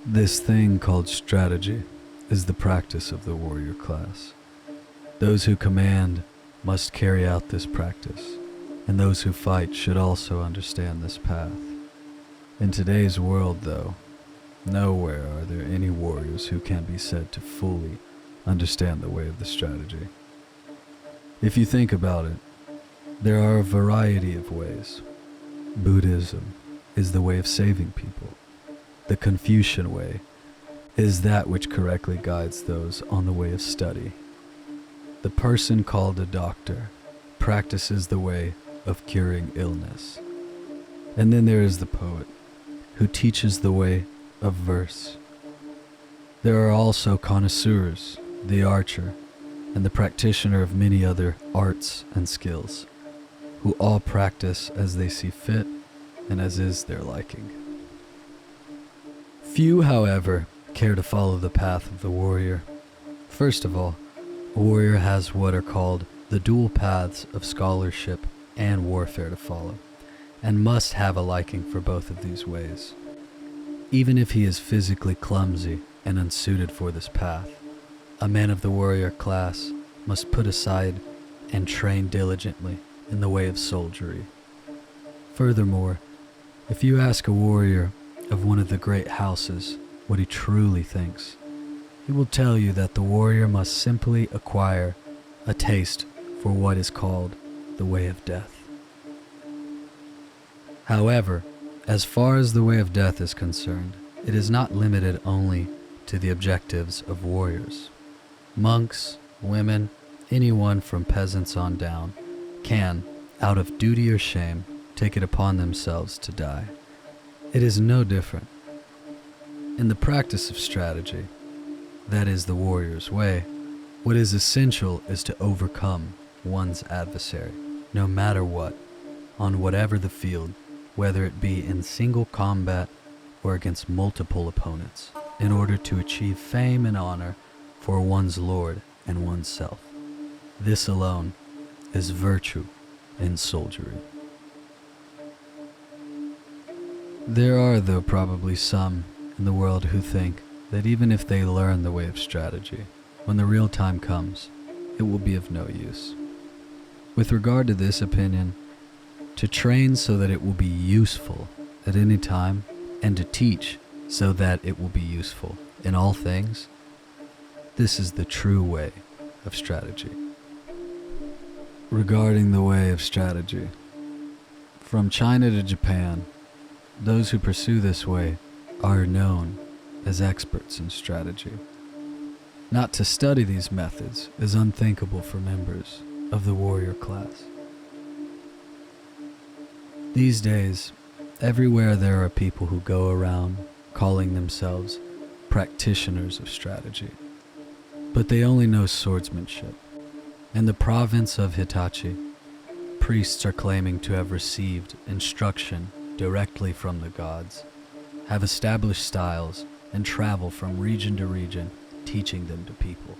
This thing called strategy is the practice of the warrior class. Those who command must carry out this practice, and those who fight should also understand this path. In today's world, though, nowhere are there any warriors who can be said to fully understand the way of the strategy. If you think about it, there are a variety of ways. Buddhism is the way of saving people. The Confucian way is that which correctly guides those on the way of study. The person called a doctor practices the way of curing illness. And then there is the poet, who teaches the way of verse. There are also connoisseurs, the archer, and the practitioner of many other arts and skills, who all practice as they see fit and as is their liking. Few, however, care to follow the path of the warrior. First of all, a warrior has what are called the dual paths of scholarship and warfare to follow, and must have a liking for both of these ways. Even if he is physically clumsy and unsuited for this path, a man of the warrior class must put aside and train diligently in the way of soldiery. Furthermore, if you ask a warrior of one of the great houses what he truly thinks, he will tell you that the warrior must simply acquire a taste for what is called the way of death. However, as far as the way of death is concerned, it is not limited only to the objectives of warriors. Monks, women, anyone from peasants on down can, out of duty or shame, take it upon themselves to die. It is no different. In the practice of strategy, that is the warrior's way, what is essential is to overcome one's adversary, no matter what, on whatever the field, whether it be in single combat or against multiple opponents, in order to achieve fame and honor for one's lord and oneself. This alone is virtue in soldiery. There are, though, probably some in the world who think that even if they learn the way of strategy, when the real time comes, it will be of no use. With regard to this opinion, to train so that it will be useful at any time, and to teach so that it will be useful in all things, this is the true way of strategy. Regarding the way of strategy, from China to Japan, those who pursue this way are known as experts in strategy. Not to study these methods is unthinkable for members of the warrior class. These days, everywhere there are people who go around calling themselves practitioners of strategy, but they only know swordsmanship. In the province of Hitachi, priests are claiming to have received instruction directly from the gods, have established styles, and travel from region to region, teaching them to people.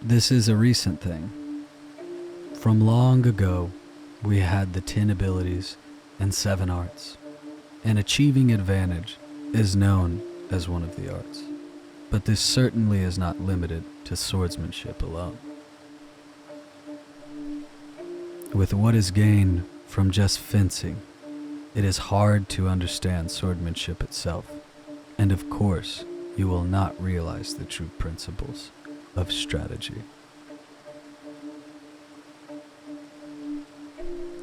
This is a recent thing. From long ago, we had the 10 abilities and 7 arts, and achieving advantage is known as one of the arts. But this certainly is not limited to swordsmanship alone. With what is gained from just fencing, it is hard to understand swordsmanship itself, and of course, you will not realize the true principles of strategy.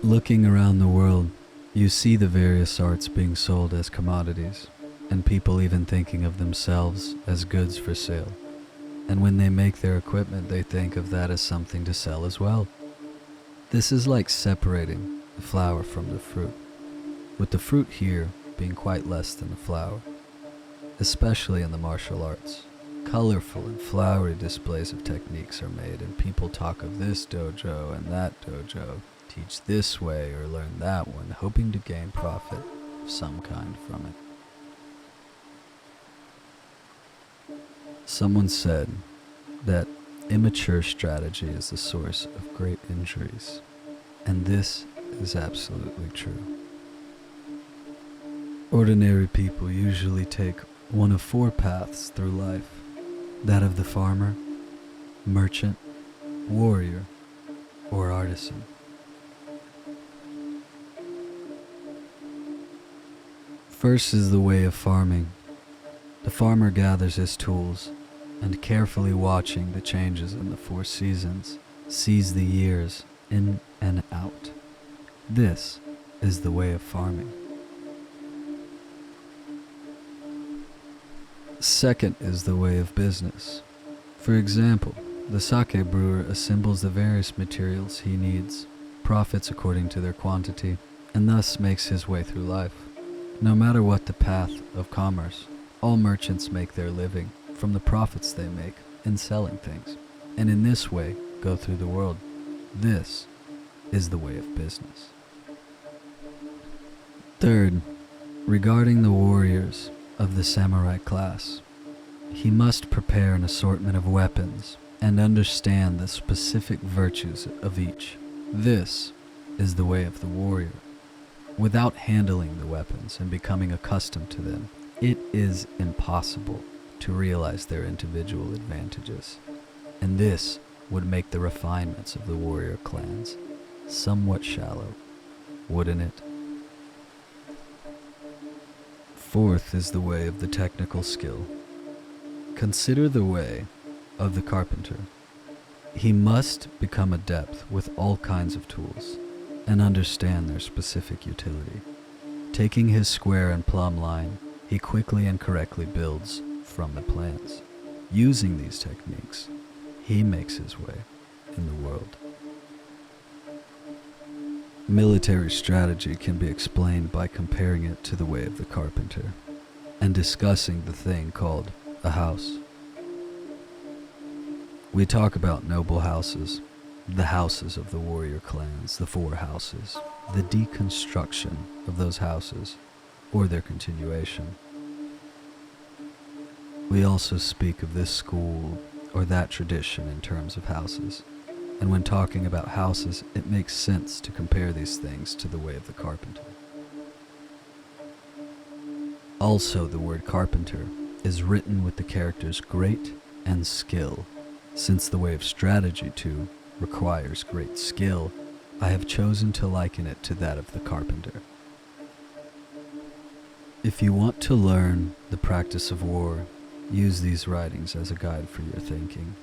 Looking around the world, you see the various arts being sold as commodities, and people even thinking of themselves as goods for sale. And when they make their equipment, they think of that as something to sell as well. This is like separating the flower from the fruit, with the fruit here being quite less than the flower. Especially in the martial arts, colorful and flowery displays of techniques are made, and people talk of this dojo and that dojo, teach this way or learn that one, hoping to gain profit of some kind from it. Someone said that immature strategy is the source of great injuries, and this is absolutely true. Ordinary people usually take one of four paths through life: that of the farmer, merchant, warrior, or artisan. First is the way of farming. The farmer gathers his tools and, carefully watching the changes in the four seasons, sees the years in and out. This is the way of farming. Second is the way of business. For example, the sake brewer assembles the various materials he needs, profits according to their quantity, and thus makes his way through life. No matter what the path of commerce, all merchants make their living from the profits they make in selling things, and in this way go through the world. This is the way of business. Third, regarding the warriors of the samurai class, he must prepare an assortment of weapons and understand the specific virtues of each. This is the way of the warrior. Without handling the weapons and becoming accustomed to them, it is impossible to realize their individual advantages, and this would make the refinements of the warrior clans somewhat shallow, wouldn't it? Fourth is the way of the technical skill. Consider the way of the carpenter. He must become adept with all kinds of tools and understand their specific utility. Taking his square and plumb line, he quickly and correctly builds from the plans. Using these techniques, he makes his way in the world. Military strategy can be explained by comparing it to the way of the carpenter and discussing the thing called a house. We talk about noble houses, the houses of the warrior clans, the four houses, the deconstruction of those houses, or their continuation. We also speak of this school or that tradition in terms of houses, and when talking about houses, it makes sense to compare these things to the way of the carpenter. Also, the word carpenter is written with the characters great and skill. Since the way of strategy too requires great skill, I have chosen to liken it to that of the carpenter. If you want to learn the practice of war, use these writings as a guide for your thinking.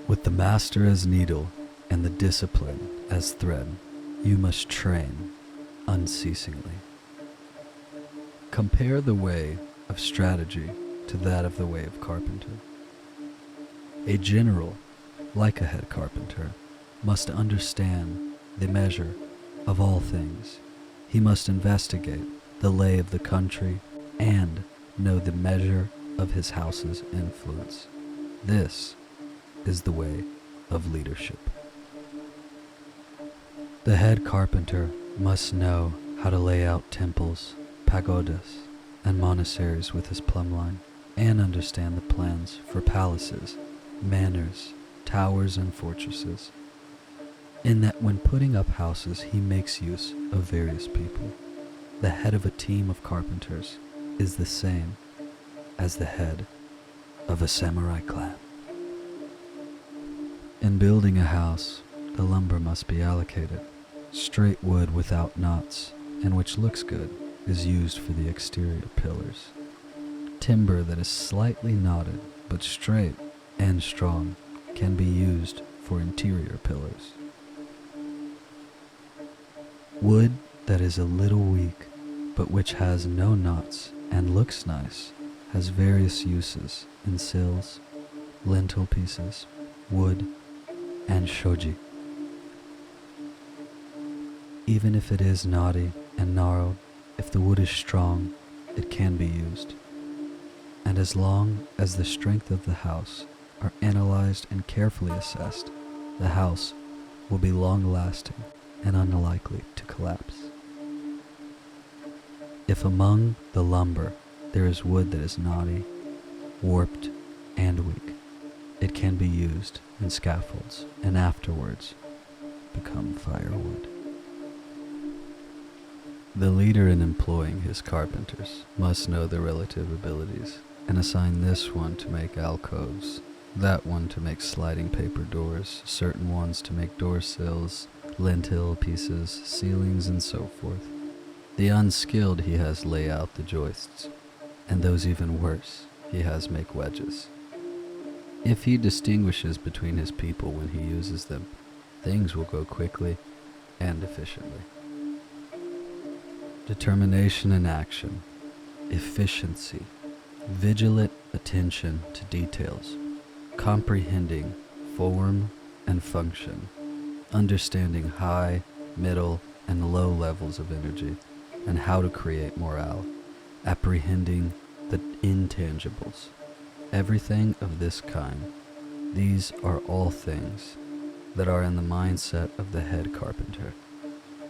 With the master as needle and the discipline as thread, you must train unceasingly. Compare the way of strategy to that of the way of carpenter. A general, like a head carpenter, must understand the measure of all things. He must investigate the lay of the country and know the measure of his house's influence. This is the way of leadership. The head carpenter must know how to lay out temples, pagodas, and monasteries with his plumb line, and understand the plans for palaces, manors, towers, and fortresses, in that when putting up houses he makes use of various people. The head of a team of carpenters is the same as the head of a samurai clan. In building a house, the lumber must be allocated. Straight wood without knots, and which looks good, is used for the exterior pillars. Timber that is slightly knotted but straight and strong can be used for interior pillars. Wood that is a little weak but which has no knots and looks nice has various uses in sills, lintel pieces, wood, and shoji. Even if it is knotty and gnarled, if the wood is strong, it can be used. And as long as the strength of the house are analyzed and carefully assessed, the house will be long-lasting and unlikely to collapse. If among the lumber there is wood that is knotty, warped, and weak, it can be used in scaffolds and afterwards become firewood. The leader in employing his carpenters must know their relative abilities and assign this one to make alcoves, that one to make sliding paper doors, certain ones to make door sills, lintel pieces, ceilings, and so forth. The unskilled he has lay out the joists, and those even worse he has make wedges. If he distinguishes between his people when he uses them, things will go quickly and efficiently. Determination and action, efficiency, vigilant attention to details, comprehending form and function, understanding high, middle, and low levels of energy, and how to create morale, apprehending the intangibles. Everything of this kind, these are all things that are in the mindset of the head carpenter.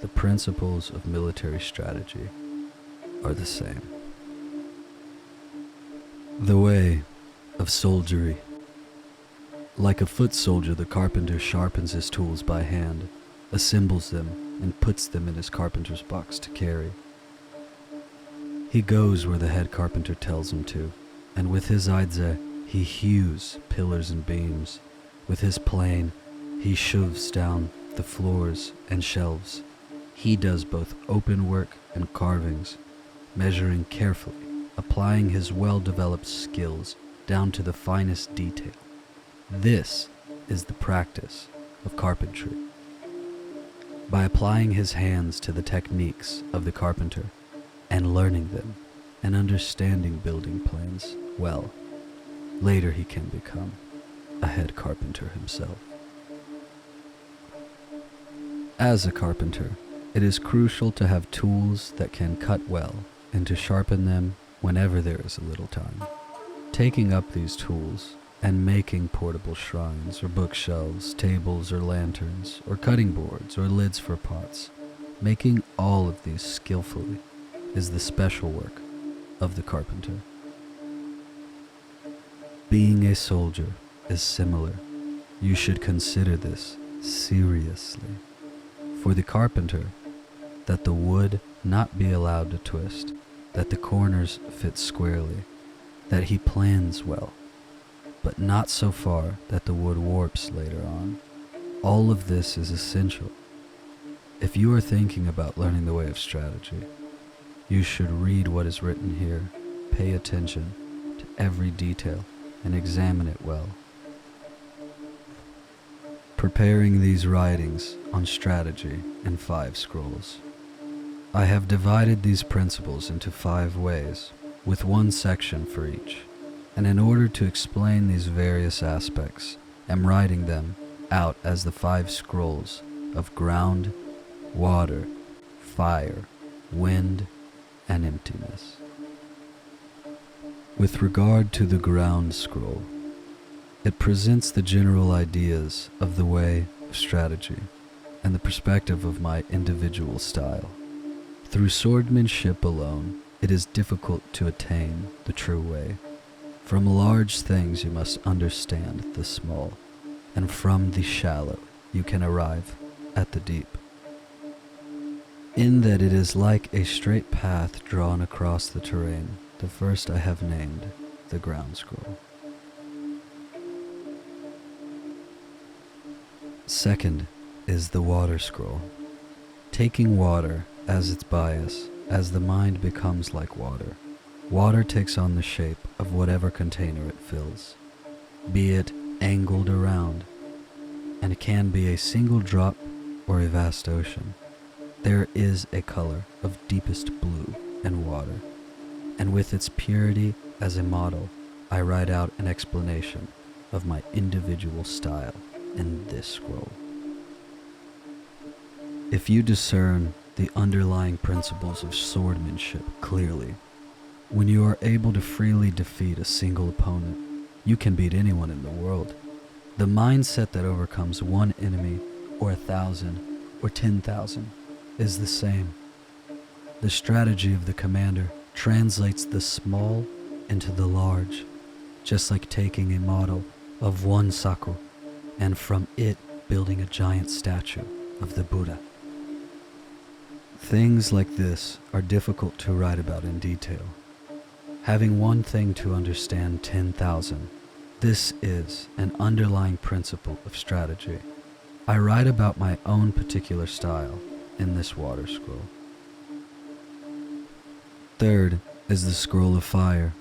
The principles of military strategy are the same. The way of soldiery. Like a foot soldier, the carpenter sharpens his tools by hand, assembles them, and puts them in his carpenter's box to carry. He goes where the head carpenter tells him to, and with his aidze, he hews pillars and beams. With his plane, he shoves down the floors and shelves. He does both open work and carvings, measuring carefully, applying his well-developed skills down to the finest detail. This is the practice of carpentry. By applying his hands to the techniques of the carpenter and learning them and understanding building plans well, later he can become a head carpenter himself. As a carpenter, it is crucial to have tools that can cut well and to sharpen them whenever there is a little time. Taking up these tools and making portable shrines or bookshelves, tables or lanterns, or cutting boards or lids for pots, making all of these skillfully is the special work of the carpenter. Being a soldier is similar. You should consider this seriously. For the carpenter, that the wood not be allowed to twist, that the corners fit squarely, that he plans well, but not so far that the wood warps later on. All of this is essential. If you are thinking about learning the way of strategy, you should read what is written here, pay attention to every detail, and examine it well. Preparing these writings on strategy in 5 scrolls. I have divided these principles into 5 ways, with 1 section for each, and in order to explain these various aspects, am writing them out as the 5 scrolls of ground, water, fire, wind, and emptiness. With regard to the ground scroll, it presents the general ideas of the way of strategy and the perspective of my individual style. Through swordmanship alone, it is difficult to attain the true way. From large things you must understand the small, and from the shallow you can arrive at the deep. In that it is like a straight path drawn across the terrain, the first I have named the ground scroll. Second is the water scroll. Taking water as its bias, as the mind becomes like water, water takes on the shape of whatever container it fills, be it angled around, and it can be a single drop or a vast ocean. There is a color of deepest blue in water, and with its purity as a model, I write out an explanation of my individual style in this scroll. If you discern the underlying principles of swordmanship clearly, when you are able to freely defeat a single opponent, you can beat anyone in the world. The mindset that overcomes one enemy, or 1,000, or 10,000, is the same. The strategy of the commander translates the small into the large, just like taking a model of one saku and from it building a giant statue of the Buddha. Things like this are difficult to write about in detail. Having one thing to understand 10,000, this is an underlying principle of strategy. I write about my own particular style in this water scroll. Third is the scroll of fire,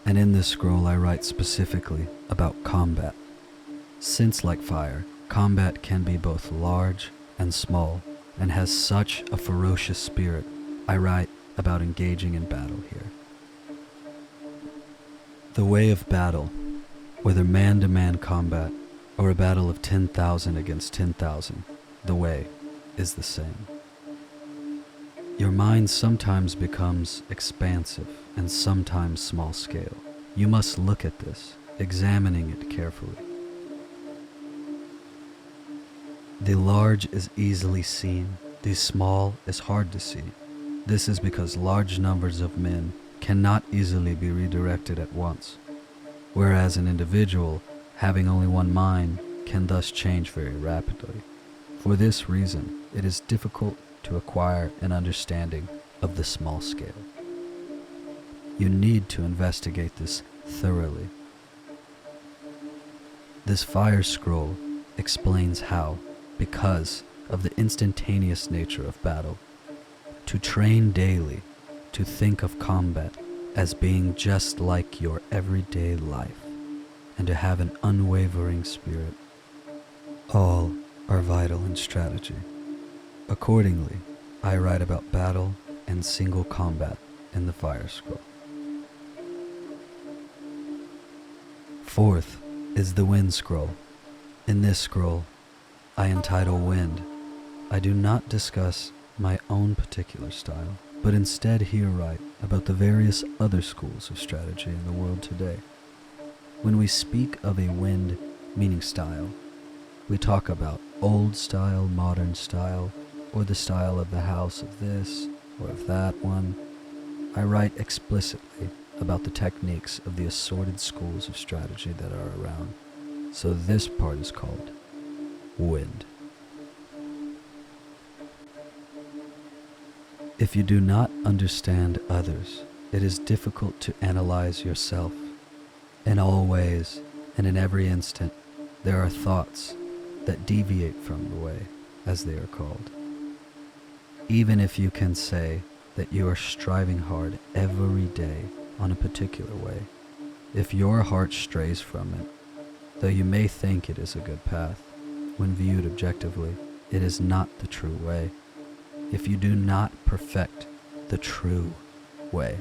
and in this scroll I write specifically about combat. Since, like fire, combat can be both large and small, and has such a ferocious spirit, I write about engaging in battle here. The way of battle, whether man-to-man combat or a battle of 10,000 against 10,000, the way is the same. Your mind sometimes becomes expansive and sometimes small scale. You must look at this, examining it carefully. The large is easily seen, the small is hard to see. This is because large numbers of men cannot easily be redirected at once, whereas an individual having only one mind can thus change very rapidly. For this reason, it is difficult to acquire an understanding of the small scale. You need to investigate this thoroughly. This fire scroll explains how, because of the instantaneous nature of battle, to train daily to think of combat as being just like your everyday life, and to have an unwavering spirit. All are vital in strategy. Accordingly, I write about battle and single combat in the fire scroll. Fourth is the wind scroll. In this scroll, I entitle Wind. I do not discuss my own particular style, but instead here write about the various other schools of strategy in the world today. When we speak of a wind meaning style, we talk about old style, modern style, or the style of the house of this or of that one. I write explicitly about the techniques of the assorted schools of strategy that are around, so this part is called Wind. If you do not understand others, it is difficult to analyze yourself. In all ways and in every instant, there are thoughts that deviate from the way, as they are called. Even if you can say that you are striving hard every day on a particular way, if your heart strays from it, though you may think it is a good path, when viewed objectively, it is not the true way. If you do not perfect the true way,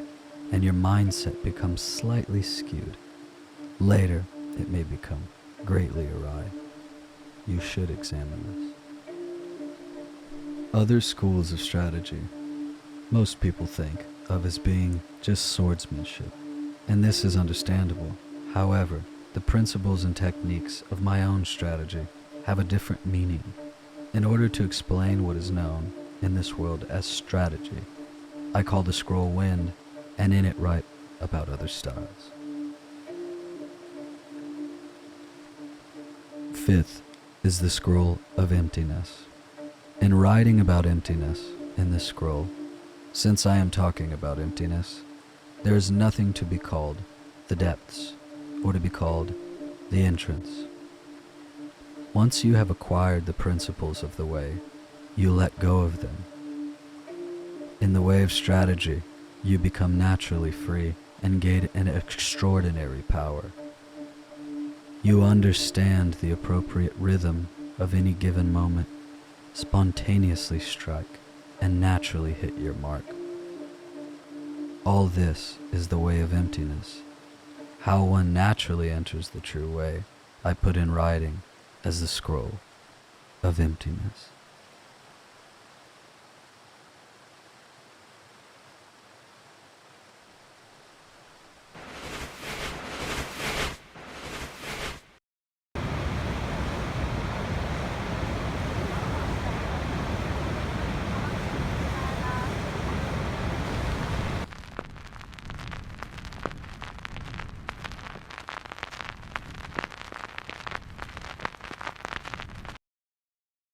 and your mindset becomes slightly skewed, later it may become greatly awry. You should examine this. Other schools of strategy most people think of as being just swordsmanship, and this is understandable. However, the principles and techniques of my own strategy have a different meaning. In order to explain what is known in this world as strategy, I call the scroll Wind, and in it write about other styles. Fifth is the scroll of emptiness. In writing about emptiness in this scroll, since I am talking about emptiness, there is nothing to be called the depths or to be called the entrance. Once you have acquired the principles of the way, you let go of them. In the way of strategy, you become naturally free and gain an extraordinary power. You understand the appropriate rhythm of any given moment, spontaneously strike, and naturally hit your mark. All this is the way of emptiness. How one naturally enters the true way, I put in writing as the scroll of emptiness.